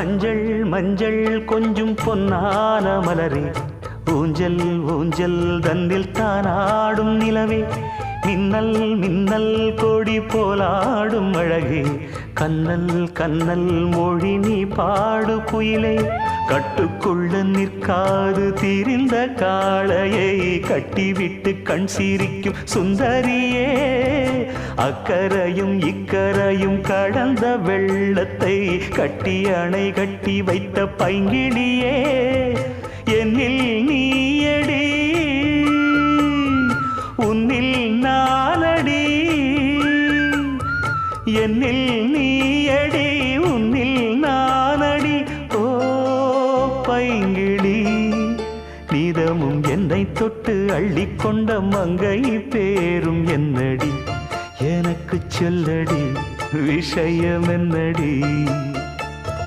மஞ்சள் மஞ்சள் கொஞ்சம் பொன்னான மலரே, ஊஞ்சல் ஊஞ்சல் தன்னில் தானாடும் நிலவே, மின்னல் மின்னல் கொடி போலாடும் அழகே, கண்ணல் கண்ணல் மொழி நீ பாடு குயிலே, கட்டுக்குள்ள நிற்காது திரிந்த காளையை கட்டிவிட்டு கண் சிரிக்கும் சுந்தரியே, அக்கரையும் இக்கரையும் கடந்த வெள்ளத்தை கட்டி அணை கட்டி வைத்த பைங்கிளியே, என்னில் நீயடி உன்னில் நானடி, என்னில் நீயடி உன்னில் நானடி. ஓ பைங்கிளி, நீதமும் என்னை தொட்டு அள்ளிக்கொண்ட மங்கை பேரும் என்னடி, எனக்கு சொல்லடி விஷயம் என்னடி.